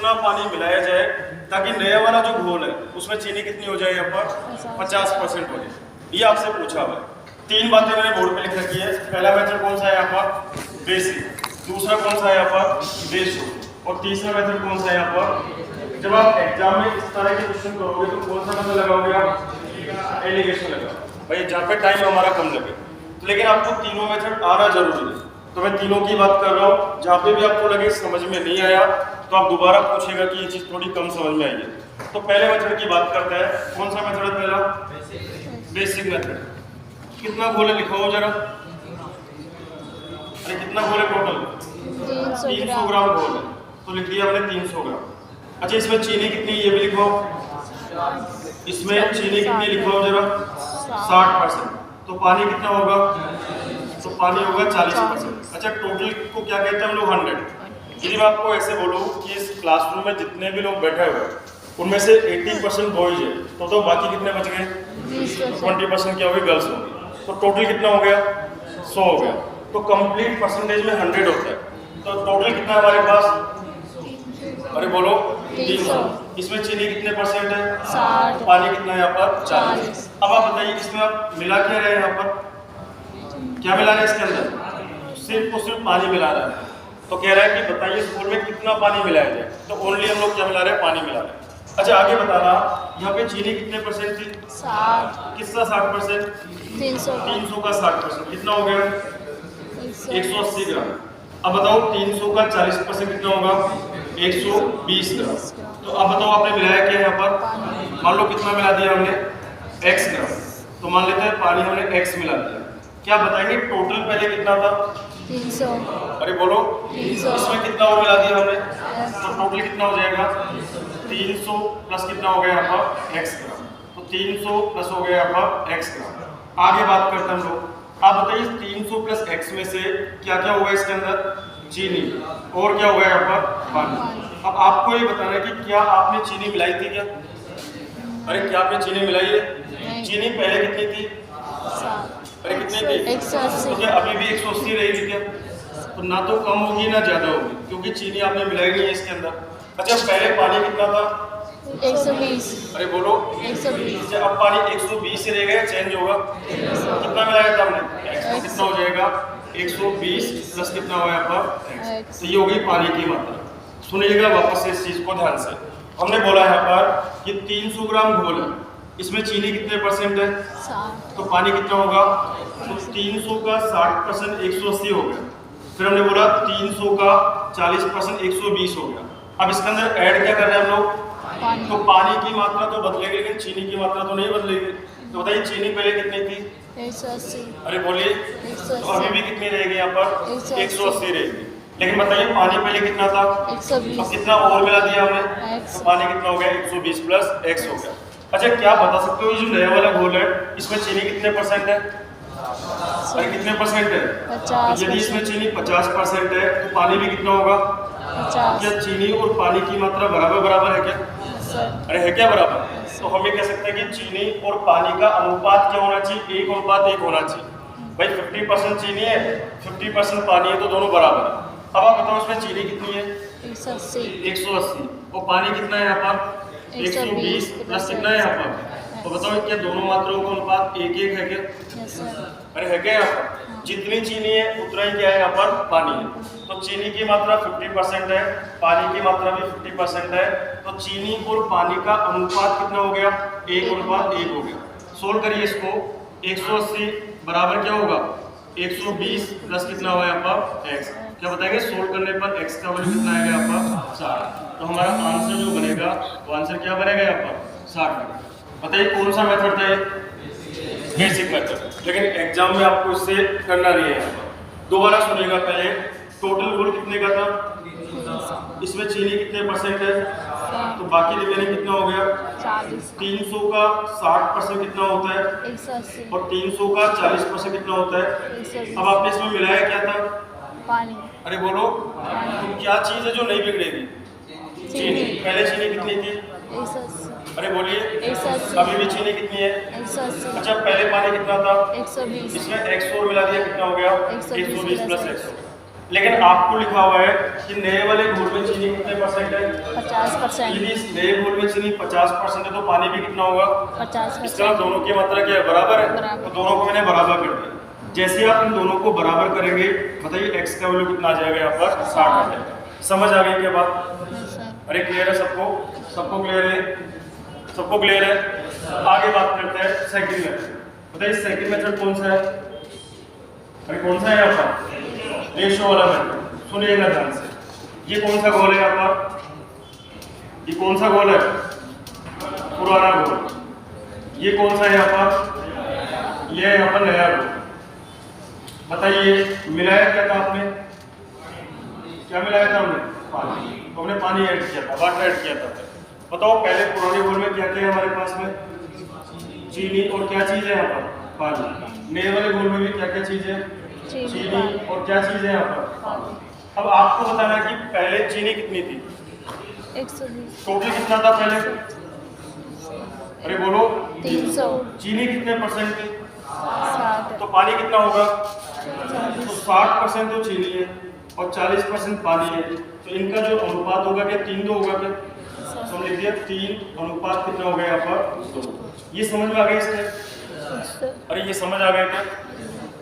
कितना पानी मिलाया जाए ताकि नया वाला जो घोल है उसमें चीनी कितनी हो जाए, यहाँ पर 50% हो जाए। ये आपसे पूछा हुआ है। 3 बातें मैंने बोर्ड पे लिख रखी है। पहला मेथड कौन सा है यहाँ पर, बेसिक। दूसरा कौन सा है यहाँ पर, बेसिक। और तीसरा मेथड कौन सा है यहाँ पर। जब आप एग्जाम में इस तरह के क्वेश्चन करोगे तो कौन सा मेथड लगाओगे आप, एलिगेशन लगाओ भाई, जहाँ पे टाइम हमारा कम लगे। लेकिन आपको तीनों मेथड आना जरूरी है, तो मैं तीनों की बात कर रहा हूँ। जहाँ पे भी आपको लगे समझ में नहीं आया तो आप दोबारा पूछेगा कि ये चीज़ थोड़ी कम समझ में आई है। तो पहले मेथड की बात करते हैं। कौन सा मेथड है पहला, बेसिक मेथड। कितना घोल है लिखाओ जरा, अरे कितना घोल है टोटल, 300 ग्राम घोल है, तो लिख दिया हमने 300 ग्राम। अच्छा इसमें चीनी कितनी है ये भी लिखो, इसमें चीनी कितनी लिखो जरा, 60%। तो पानी कितना होगा, तो पानी होगा 40%। अच्छा टोटल को क्या कहते हैं हम लोग, 100। यदि मैं आपको ऐसे बोलूँ कि इस क्लासरूम में जितने भी लोग बैठे हुए हैं उनमें से 80% बॉयज है, तो बाकी कितने बच गए, 20% क्या होगी, गर्ल्स होगी। तो टोटल कितना हो गया, 100 हो गया। तो कंप्लीट परसेंटेज में 100 होता है। तो टोटल कितना है हमारे पास, अरे बोलो 300। इसमें चीनी कितने परसेंट है, 60। पानी कितना है यहाँ पर, 40। अब आप बताइए इसमें आप मिला क्या रहे हैं, यहाँ पर क्या मिला रहे हैं इसके अंदर, सिर्फ और सिर्फ पानी मिला रहा है। तो कह रहा है कि बताइए इस घोल में कितना पानी मिलाया जाए, तो ओनली हम लोग क्या मिला रहे हैं, पानी मिला रहे हैं। अच्छा आगे बताना, यहाँ पे चीनी कितने परसेंट थी, 60। किसका 60%, 300 का 60%, कितना हो गया, 180 ग्राम। अब बताओ 300 का 40% कितना होगा, 120 ग्राम। तो अब बताओ आपने मिलाया क्या यहाँ पर, मान लो कितना मिला दिया हमने, x ग्राम। तो मान लेते हैं पानी हमने x मिला दिया। क्या बताएंगे टोटल पहले कितना था, 300। अरे बोलो 300। इसमें कितना और मिला दिया हमने, तो टोटल कितना हो जाएगा, 300 प्लस कितना हो गया यहाँ पर, x ग्राम। तो 300 प्लस हो गया यहाँ पर x ग्राम। आगे बात करते हैं हम लोग। आप बताइए 300 प्लस x में से क्या क्या होगा इसके अंदर, चीनी, और क्या होगा यहाँ पर, पानी। अब आपको ये बताना है कि क्या आपने चीनी मिलाई थी क्या, अरे क्या आपने चीनी मिलाई है, चीनी पहले कितनी थी, अरे कितनी थी, 180। तो क्या अभी भी 180 रहेगी क्या, तो ना तो कम होगी ना ज्यादा होगी, क्योंकि चीनी आपने मिलाई नहीं है इसके अंदर। अच्छा पहले पानी कितना था, 120। अरे बोलो 120। अब पानी 120 से रह गया, चेंज होगा, कितना मिलाया था हमने, कितना हो जाएगा, 120 प्लस कितना हुआ यहाँ पर, तो ये होगी पानी की मात्रा। सुनिएगा वापस से इस चीज को ध्यान से। हमने बोला यहाँ पर कि 300 ग्राम घोल है, इसमें चीनी कितने परसेंट है, 60। तो पानी कितना होगा, तो 300 का 60% 180 हो गया। फिर हमने बोला 300 का 40% 120 हो गया। अब इसके अंदर ऐड क्या कर रहे हैं हम लोग, तो पानी की मात्रा तो बदलेगी लेकिन चीनी की मात्रा तो नहीं बदलेगी। तो बताइए चीनी पहले कितनी थी, 180। अरे बोलिए, तो अभी भी कितनी रहेगी यहाँ पर, 180 रहेगी। लेकिन बताइए पानी पहले कितना था, 120। अब कितना और मिला दिया हमने, तो पानी कितना हो गया, 120 प्लस x हो गया। अच्छा क्या बता सकते हो ये जो नया वाला घोल है इसमें चीनी कितने परसेंट है, अरे कितने परसेंट है, 50। यदि इसमें चीनी 50% है तो पानी भी कितना होगा, 50। क्या चीनी और पानी की मात्रा बराबर बराबर है क्या, अरे है क्या बराबर। तो हम ये कह सकते हैं कि चीनी और पानी का अनुपात क्या होना चाहिए, 1:1 होना चाहिए। भाई 50% चीनी है 50% पानी है, तो दोनों बराबर है। अब आप बताओ इसमें चीनी कितनी है, 180, और पानी कितना है यहाँ पर, 120 प्लस कितना है यहाँ पर। तो बताओ क्या दोनों मात्राओं का अनुपात 1:1 है क्या, अरे है क्या यहाँ पर। जितनी चीनी है उतना ही क्या है यहाँ पर, पानी है। तो चीनी की मात्रा 50% है, पानी की मात्रा भी 50% है। तो चीनी और पानी का अनुपात कितना हो गया, 1:1 हो गया। सोल्व करिए इसको, 180 बराबर क्या होगा, 120 प्लस कितना हुआ यहाँ पर, x। क्या बताएंगे सोल्व करने पर x का वैल्यू कितना आएगा यहाँ पर, 60। तो हमारा आंसर जो बनेगा वो आंसर क्या बनेगा यहाँ पर, 60। बताइए कौन सा मेथड था ये, बेसिक मेथड। लेकिन एग्जाम में आपको इससे करना नहीं है। दोबारा सुनिएगा पहले, टोटल घोल कितने का था, इसमें चीनी कितने परसेंट है, तो बाकी रिमेनिंग कितना हो गया, 40। 300 का 60% कितना होता है, 180। और 300 का 40% कितना होता है। 120। अब आपने इसमें मिलाया क्या था, पानी। अरे बोलो, तो क्या चीज है जो नहीं बिगड़ेगी, चीनी। पहले चीनी कितनी थी, 180। अरे बोलिए, 180। अभी भी चीनी कितनी है, 180। अच्छा पहले पानी कितना था, 120। इसमें x और मिला दिया कितना हो गया, 120 120 प्लस x। लेकिन आपको लिखा हुआ है कि नए वाले घोल में चीनी कितने परसेंट है? 50%। यदि इस नए घोल में चीनी 50% है तो पानी भी कितना होगा? 50%। इस तरह दोनों की मात्रा क्या है? बराबर है। बराबर। तो दोनों को मैंने बराबर कर दिया। जैसे आप इन दोनों को बराबर करेंगे, बताइए x का वैल्यू कितना आ जाएगा यहाँ पर? 60 आ जाएगा। समझ आ गई क्या बात? सर। अरे क्लियर है सबको? सबको क्लियर है? सबको क्लियर है? आगे बात करते हैं सेकंड मेथड। बताइए सेकंड मेथड कौन सा है? अरे कौन सा है यहाँ पर? रेशो वाला मेथड। सुनिएगा ध्यान से। ये कौन सा गोल है यहाँ पर? ये कौन सा गोल है? पुराना गोल। ये कौन सा है यहाँ पर? ये यहाँ पर नया गोल। बताइए मिलाया क्या था आपने? क्या मिलाया था हमने? पानी। तो हमने पानी ऐड किया था, वाटर ऐड किया था। बताओ पहले पुराने गोल में क्या क्या है हमारे पास में? चीनी और क्या चीज है यहाँ पर? पानी। नए वाले गोल में भी क्या क्या चीज है? चीनी और क्या चीज है यहाँ पर? अब आपको बताना है कि पहले चीनी कितनी थी? 120। टोटल कितना था पहले? अरे बोलो। 300। चीनी कितने परसेंट थी? 60। तो पानी कितना होगा? तो 40। 60% तो चीनी है और 40% पानी है। तो इनका जो अनुपात होगा क्या 3-2 होगा क्या? तो लिख दिया 3 अनुपात कितना हो गया यहाँ पर? 2। ये समझ में आ गया इसके? अरे ये समझ आ गया क्या?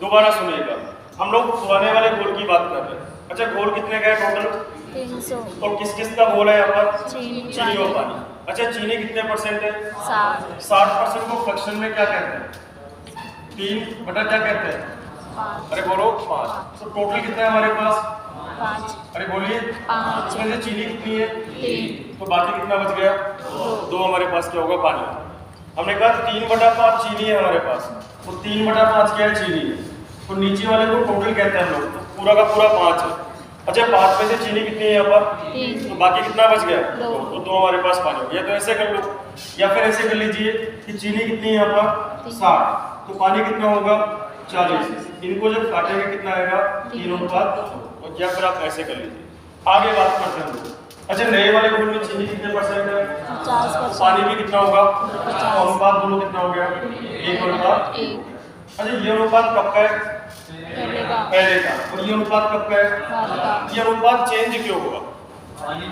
दोबारा सुनिएगा। हम लोग पुराने वाले घोल की बात कर रहे हैं। अच्छा घोल कितने का है टोटल? 300। और किस किस का घोल है यहाँ पर? चीनी और पानी। अच्छा चीनी कितने परसेंट है? 60। 60% को फ्रैक्शन में क्या कहते हैं? 3 बटा क्या कहते हैं? 5। अरे बोलो 5। तो टोटल कितना है हमारे पास? 5। अरे बोलिए। 5। इसमें से चीनी कितनी है? 3। तो बाकी कितना बच गया? 2 हमारे पास क्या होगा? पानी। हमने कहा 3/5 चीनी है हमारे पास, तो 3/5 क्या है? चीनी है। तो नीचे वाले को टोटल कहते हैं हम लोग, तो पूरा का पूरा 5 है। अच्छा 5 में से चीनी कितनी है यहाँ पर? 3। तो बाकी कितना बच गया? 2। तो 2 हमारे पास पानी हो गया। तो ऐसे कर लो, या फिर ऐसे कर लीजिए कि चीनी कितनी है यहाँ पर? 60। तो पानी कितना होगा? 40। इनको जब काटेंगे कितना आएगा? 3:2। या फिर आप ऐसे कर लीजिए। आगे बात करते हैं हम लोग। अच्छा नए वाले घोल में चीनी कितने परसेंट है? 50%। पानी भी कितना होगा? 50। अनुपात दोनों कितना हो गया? 1:1। अच्छा ये अनुपात कब का है? पहले का। और ये अनुपात कब का है? ये अनुपात चेंज क्यों हुआ? पानी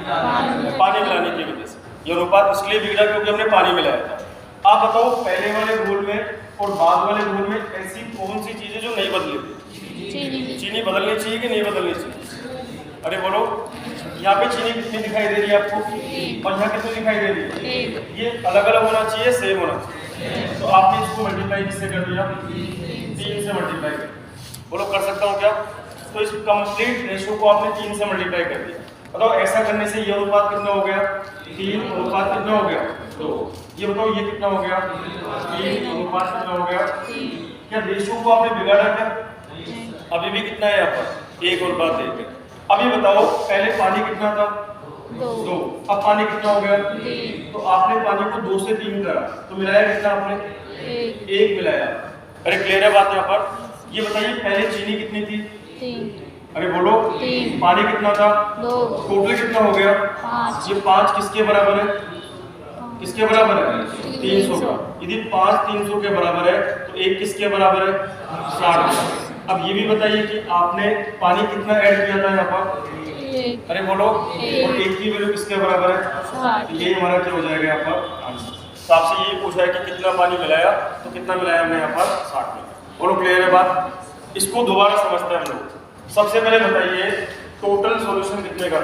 मिलाने की वजह से। ये अनुपात इसलिए बिगड़ा क्योंकि हमने पानी मिलाया था। आप बताओ पहले वाले घोल में और बाद वाले घोल में ऐसी कौन सी चीजें जो नहीं बदली थी? चीनी बदलनी चाहिए कि नहीं बदलनी चाहिए? अरे बोलो। यहाँ पे चीनी कितनी दिखाई दे रही है आपको? और यहाँ कितनी दिखाई दे रही है? ये अलग अलग होना चाहिए, सेम होना चाहिए। तो आपने इसको मल्टीप्लाई किससे कर दिया? 3 से मल्टीप्लाई कर। बोलो कर सकता हूँ क्या? तो इस कंप्लीट रेशो को आपने 3 से मल्टीप्लाई कर दिया। बताओ ऐसा करने से ये अनुपात कितना हो गया? 3 अनुपात कितना हो गया? 2। ये बताओ ये कितना हो गया? 3 अनुपात कितना हो गया? क्या रेशो को आपने बिगाड़ा क्या? अभी भी कितना है यहाँ पर? 1 अनुपात 1। अभी बताओ पहले पानी कितना था? 2। अब पानी कितना हो गया? तो आपने पानी को 2 से 3 करा, तो मिलाया कितना आपने? 1 मिलाया। अरे क्लियर है बात यहाँ पर? ये बताइए पहले चीनी कितनी थी? 3। अरे बोलो। 3। पानी कितना था? 2। टोटल कितना हो गया? 5। ये 5 किसके बराबर है? किसके बराबर है? 300 का। यदि 5 300 के बराबर है तो 1 किसके बराबर है? 60। अब ये भी बताइए कि आपने पानी कितना ऐड किया था यहाँ पर? 1। अरे बोलो। और 1 की वैल्यू किसके बराबर है? 60। ये हमारा क्या हो जाएगा यहाँ पर? आंसर। तो आपसे ये पूछा है कि कितना पानी मिलाया, तो कितना मिलाया हमने यहाँ पर? 60 में। बोलो क्लियर है बात? इसको दोबारा समझते हैं हम लोग। सबसे पहले बताइए टोटल सॉल्यूशन कितने का?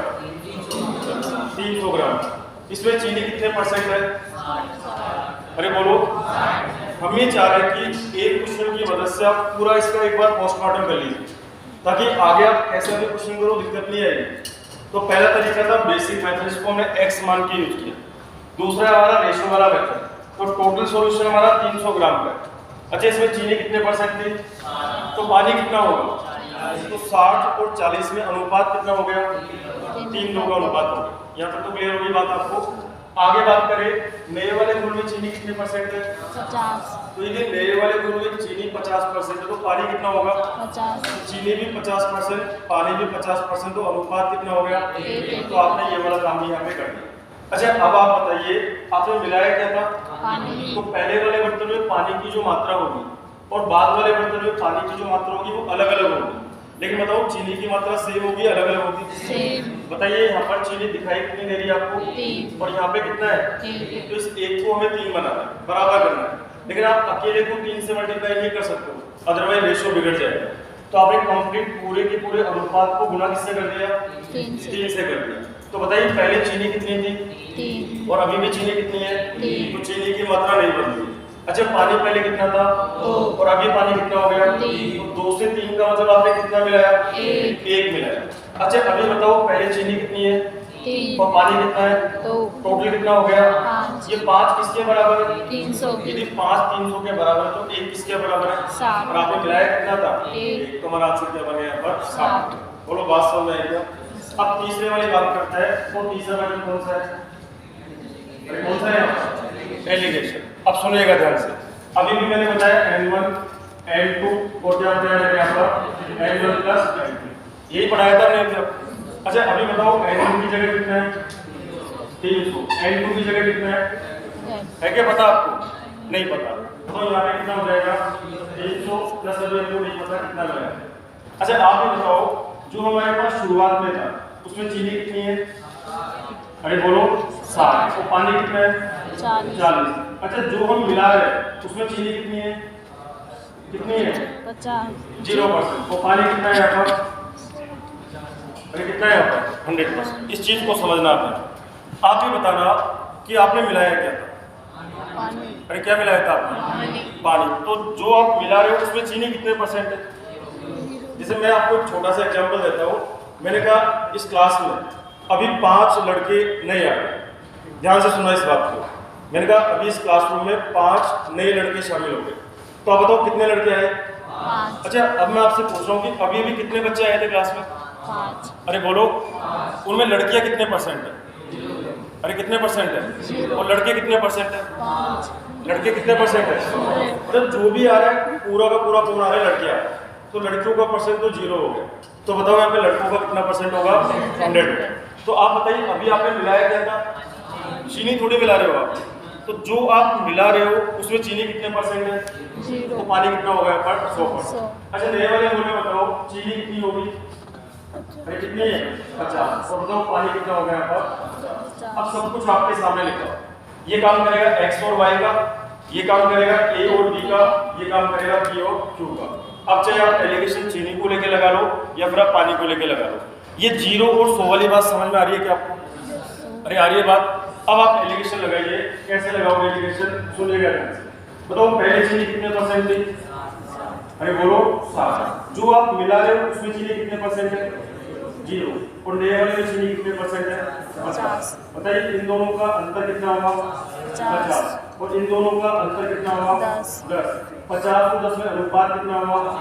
300 ग्राम। इसमें चीनी कितने परसेंट है? अरे बोलो। हम ये चाह रहे हैं कि एक क्वेश्चन की मदद से आप पूरा इसका एक बार पोस्टमार्टम कर लीजिए, ताकि आगे आप कैसे भी क्वेश्चन करो दिक्कत नहीं आएगी। तो पहला तरीका था बेसिक मेथड, इसको हमने x मान के यूज किया। दूसरा हमारा रेशो वाला मेथड। तो टोटल सॉल्यूशन हमारा 300 ग्राम का है। अच्छा इसमें चीनी कितने परसेंट थी? तो पानी कितना होगा? तो 60 और 40 में अनुपात कितना हो गया? 3:2 का अनुपात हो गया। यहाँ तक तो क्लियर होगी बात आपको? आगे बात करें नए वाले घोल में चीनी कितने परसेंट है? 50। तो यदि नए वाले घोल में चीनी 50% है तो पानी कितना होगा? 50। चीनी भी 50%, पानी भी 50%, तो अनुपात कितना हो गया? 1। तो आपने ये वाला काम यहाँ पे कर दिया। अच्छा अब आप बताइए आपने मिलाया क्या था? पानी। तो पहले वाले बर्तन में पानी की जो मात्रा होगी और बाद वाले बर्तन में पानी की जो मात्रा होगी वो अलग अलग होगी। लेकिन बताओ चीनी की मात्रा सेम होगी अलग अलग होगी? सेम। बताइए यहाँ पर चीनी दिखाई कितनी दे रही है आपको? 3। और यहाँ पे कितना है? 1। तो इस एक को हमें 3 बनाना है, बराबर करना है। लेकिन आप अकेले को 3 से मल्टीप्लाई नहीं कर सकते हो, अदरवाइज रेशियो बिगड़ जाएगा। तो आपने कंप्लीट पूरे के पूरे अनुपात को गुना किससे कर दिया? 3 से। 3 से कर दिया। तो बताइए पहले चीनी कितनी थी 3 और अभी भी चीनी कितनी है? 3। तो चीनी की मात्रा नहीं बदली। अच्छा पानी पहले कितना था? 2 और अभी पानी कितना हो गया? 3। तो 2 से 3 का मतलब आपने कितना मिलाया? 1। 1 मिलाया। अच्छा अभी बताओ पहले चीनी कितनी है 3 और पानी कितना है? 2 टोटल कितना हो गया? 5। ये 5 किसके बराबर है? 300 यदि 5 300 के बराबर है तो 1 किसके बराबर है? 60। और आपने मिलाया कितना था? 1। तो हमारा आंसर क्या बन गया यहाँ पर? 60। बोलो बात समझ में आई क्या? अब तीसरे वाली बात करते हैं। तो तीसरा मेथड कौन सा है? अरे कौन सा है? एलिगेशन। अब सुनिएगा ध्यान से। अभी भी मैंने बताया n1 n2 और क्या बताया मैंने यहाँ पर? n1 प्लस n2 यही पढ़ाया था हमने। अच्छा अभी बताओ n1 की जगह कितना है? 300। n2 की जगह कितना है क्या पता आपको? नहीं पता। तो यहाँ पे कितना हो जाएगा? 300 प्लस n2 नहीं पता कितना मिलेगा। अच्छा आप ये बताओ जो हमारे पास शुरुआत में था उसमें चीनी कितनी है? अरे बोलो 60। और पानी कितना है? 40। अच्छा जो हम मिला रहे हैं उसमें चीनी कितनी है? कितनी है? 50। 0%। और पानी कितना है यहाँ पर? अरे कितना है यहाँ पर? 100%। इस चीज को समझना आपने। आप ये बताना कि आपने मिलाया क्या था? पानी। अरे क्या मिलाया था आपने? पानी। तो जो आप मिला रहे हो उसमें चीनी कितने परसेंट है? जैसे मैं आपको एक छोटा सा एग्जांपल देता हूँ। मैंने कहा इस क्लास में अभी 5 लड़के नहीं आ रहे, ध्यान से सुनना इस बात को। मैंने कहा अभी इस क्लासरूम में 5 नए लड़के शामिल हो गए, तो आप बताओ कितने लड़के आए? 5। अच्छा अब मैं आपसे पूछ रहा हूँ कि अभी अभी कितने बच्चे आए थे क्लास में? 5। अरे बोलो उनमें लड़कियाँ कितने परसेंट है? अरे कितने परसेंट है? और लड़के कितने परसेंट है? 5। लड़के कितने परसेंट है? मतलब जो भी आ रहा है पूरा का पूरा कौन आ रहा है? लड़कियाँ। तो लड़कियों का परसेंट तो 0 हो गया। तो बताओ यहाँ पे लड़कों का कितना परसेंट होगा? 100। तो आप बताइए अभी आपने मिलाया क्या था? चीनी थोड़ी मिला रहे हो आप। तो जो आप मिला रहे हो उसमें चीनी कितने परसेंट है? 0। तो पानी कितना होगा यहाँ पर? 100%। 100। अच्छा नए वाले बोले बताओ चीनी कितनी होगी? अरे कितनी है? 50। और बताओ पानी कितना होगा यहाँ पर? अब सब कुछ आपके सामने लिखा। ये काम करेगा x और y का, ये काम करेगा a और b का, ये काम करेगा p और q का। अब चाहे आप एलिगेशन चीनी को लेके लगा लो या फिर आप पानी को लेके लगा लो। ये 0 और 100 वाली बात समझ में आ रही है क्या आपको? अरे आ रही है बात। अब आप एलिगेशन लगाइए। कैसे लगाओगे एलिगेशन? सुनिएगा ध्यान से। बताओ पहले चीनी कितने परसेंट थी? अरे बोलो 60। जो आप मिला रहे हो उसमें चीनी कितने परसेंट है? 0। और नए वाले में चीनी कितने परसेंट है? 50। बताइए इन दोनों का अंतर कितना होगा? 50। और इन दोनों का अंतर कितना होगा? 10। 50 और 10 में अनुपात कितना होगा?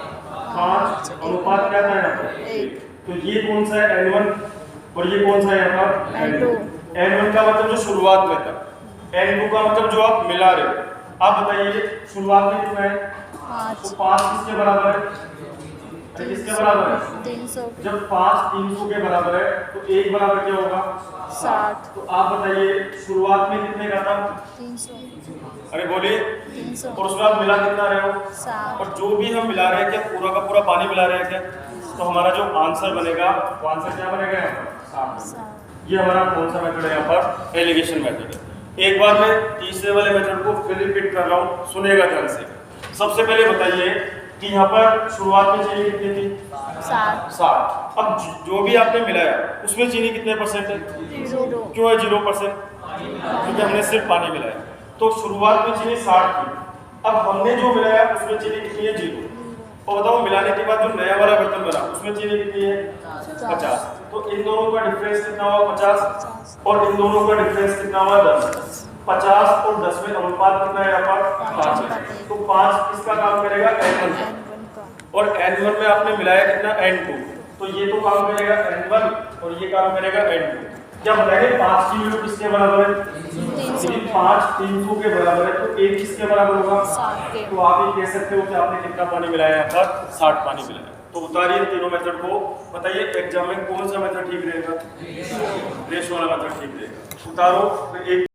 5। अनुपात क्या था यहाँ पर? 1। तो ये कौन सा है? n1 और ये कौन सा है यहाँ पर? n2। n1 का मतलब जो शुरुआत में था, n2 का मतलब जो आप मिला रहे हो। आप बताइए शुरुआत में कितना है? 5। तो 5 किसके बराबर है? किसके बराबर है? 300। जब 5 300 के बराबर है तो 1 बराबर क्या होगा? 60। तो आप बताइए शुरुआत में कितने का था? 300। अरे बोलिए। 300। और उसमें आप मिला कितना रहे हो? 60। और जो भी हम मिला रहे हैं क्या पूरा का पूरा पानी मिला रहे हैं क्या? तो हमारा जो आंसर बनेगा वो आंसर क्या बनेगा यहाँ पर? 60। ये हमारा कौन सा मेथड है यहाँ पर? एलिगेशन मेथड है। एक बार मैं तीसरे वाले मेथड को फिर रिपीट कर रहा हूँ, सुनिएगा ध्यान से। सबसे पहले बताइए कि यहाँ पर शुरुआत में चीनी कितनी थी? 60। अब जो भी आपने मिलाया उसमें चीनी कितने परसेंट है? 0। क्यों है 0%? क्योंकि हमने सिर्फ पानी मिलाया। तो शुरुआत में चीनी 60 थी। अब हमने जो मिलाया उसमें चीनी कितनी है? 0। और बताओ मिलाने के बाद जो नया वाला बर्तन बना उसमें चीनी कितनी है? 50। तो इन दोनों का डिफरेंस कितना हुआ? 50। और इन दोनों का डिफरेंस कितना हुआ? 10। 50 और 10 में अनुपात कितना है यहाँ पर? 5 है। तो 5 किसका काम करेगा? n1 का। और n1 में आपने मिलाया कितना? n2। तो ये तो काम करेगा n1 और ये काम करेगा n2। क्या बताएंगे 5 की वैल्यू किसके बराबर है? 300। 5 300 के बराबर है तो 1 किसके बराबर होगा? 60। तो आप ये कह सकते हो कि आपने कितना पानी मिलाया यहाँ पर? 60 पानी मिलाया। तो उतारिए तीनों मेथड को। बताइए एग्जाम में कौन सा मेथड ठीक रहेगा? रेशो वाला मेथड ठीक रहेगा। उतारो। एक